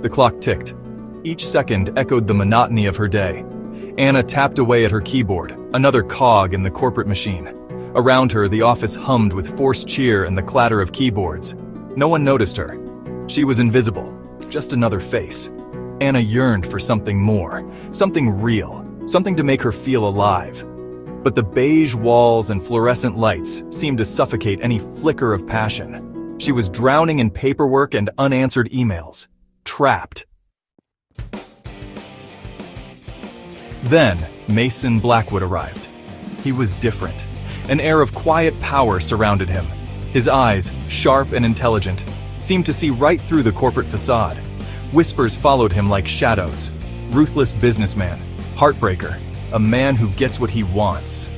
The clock ticked. Each second echoed the monotony of her day. Anna tapped away at her keyboard, another cog in the corporate machine. Around her, the office hummed with forced cheer and the clatter of keyboards. No one noticed her. She was invisible, just another face. Anna yearned for something more, something real, something to make her feel alive. But the beige walls and fluorescent lights seemed to suffocate any flicker of passion. She was drowning in paperwork and unanswered emails. Trapped. Then, Mason Blackwood arrived. He was different. An air of quiet power surrounded him. His eyes, sharp and intelligent, seemed to see right through the corporate facade. Whispers followed him like shadows. Ruthless businessman, heartbreaker, a man who gets what he wants.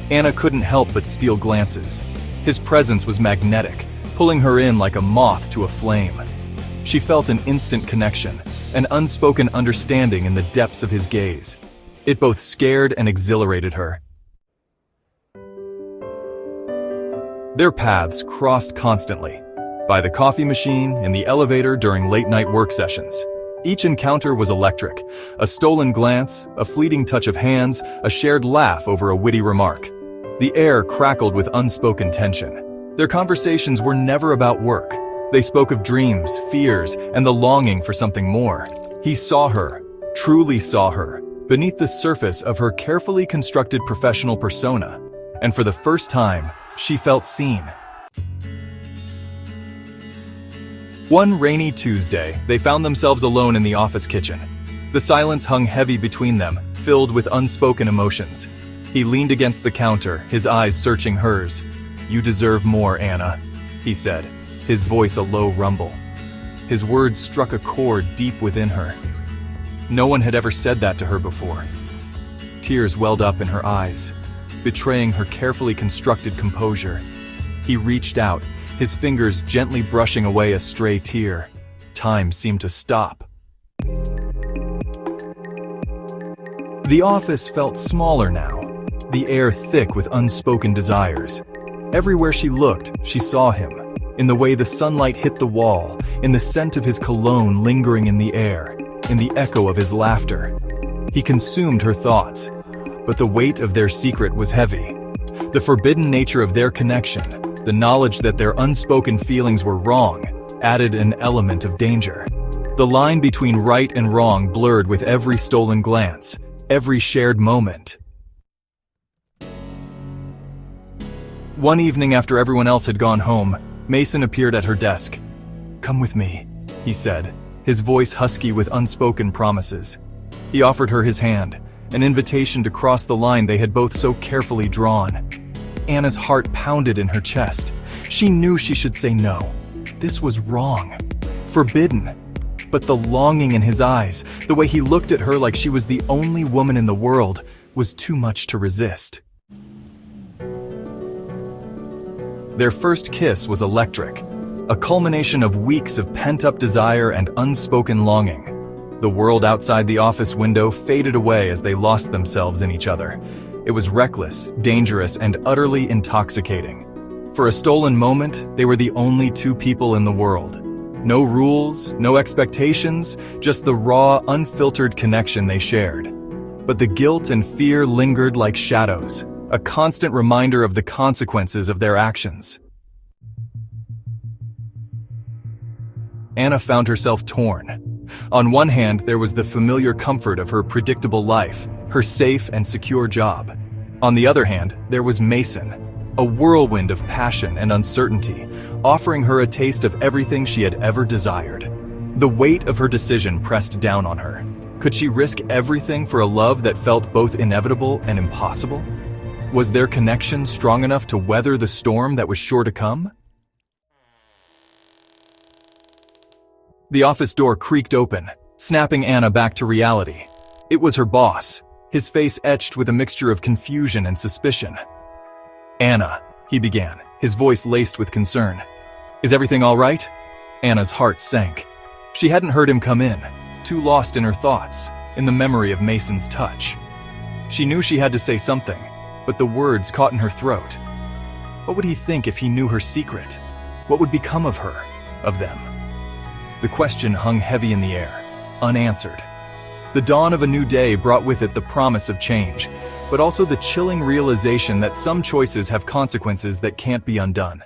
Anna couldn't help but steal glances. His presence was magnetic, pulling her in like a moth to a flame. She felt an instant connection, an unspoken understanding in the depths of his gaze. It both scared and exhilarated her. Their paths crossed constantly, by the coffee machine, in the elevator during late-night work sessions. Each encounter was electric, a stolen glance, a fleeting touch of hands, a shared laugh over a witty remark. The air crackled with unspoken tension. Their conversations were never about work. They spoke of dreams, fears, and the longing for something more. He saw her, truly saw her, beneath the surface of her carefully constructed professional persona, and for the first time, she felt seen. One rainy Tuesday, they found themselves alone in the office kitchen. The silence hung heavy between them, filled with unspoken emotions. He leaned against the counter, his eyes searching hers. "You deserve more, Anna," he said, his voice a low rumble. His words struck a chord deep within her. No one had ever said that to her before. Tears welled up in her eyes, betraying her carefully constructed composure. He reached out, his fingers gently brushing away a stray tear. Time seemed to stop. The office felt smaller now, the air thick with unspoken desires. Everywhere she looked, she saw him, in the way the sunlight hit the wall, in the scent of his cologne lingering in the air, in the echo of his laughter. He consumed her thoughts, but the weight of their secret was heavy. The forbidden nature of their connection, the knowledge that their unspoken feelings were wrong, added an element of danger. The line between right and wrong blurred with every stolen glance, every shared moment. One evening after everyone else had gone home, Mason appeared at her desk. "Come with me," he said, his voice husky with unspoken promises. He offered her his hand, an invitation to cross the line they had both so carefully drawn. Anna's heart pounded in her chest. She knew she should say no. This was wrong, forbidden. But the longing in his eyes, the way he looked at her like she was the only woman in the world, was too much to resist. Their first kiss was electric, a culmination of weeks of pent-up desire and unspoken longing. The world outside the office window faded away as they lost themselves in each other. It was reckless, dangerous, and utterly intoxicating. For a stolen moment, they were the only two people in the world. No rules, no expectations, just the raw, unfiltered connection they shared. But the guilt and fear lingered like shadows, a constant reminder of the consequences of their actions. Anna found herself torn. On one hand, there was the familiar comfort of her predictable life, her safe and secure job. On the other hand, there was Mason, a whirlwind of passion and uncertainty, offering her a taste of everything she had ever desired. The weight of her decision pressed down on her. Could she risk everything for a love that felt both inevitable and impossible? Was their connection strong enough to weather the storm that was sure to come? The office door creaked open, snapping Anna back to reality. It was her boss, his face etched with a mixture of confusion and suspicion. "Anna," he began, his voice laced with concern. "Is everything all right?" Anna's heart sank. She hadn't heard him come in, too lost in her thoughts, in the memory of Mason's touch. She knew she had to say something, but the words caught in her throat. What would he think if he knew her secret? What would become of her, of them? The question hung heavy in the air, unanswered. The dawn of a new day brought with it the promise of change, but also the chilling realization that some choices have consequences that can't be undone.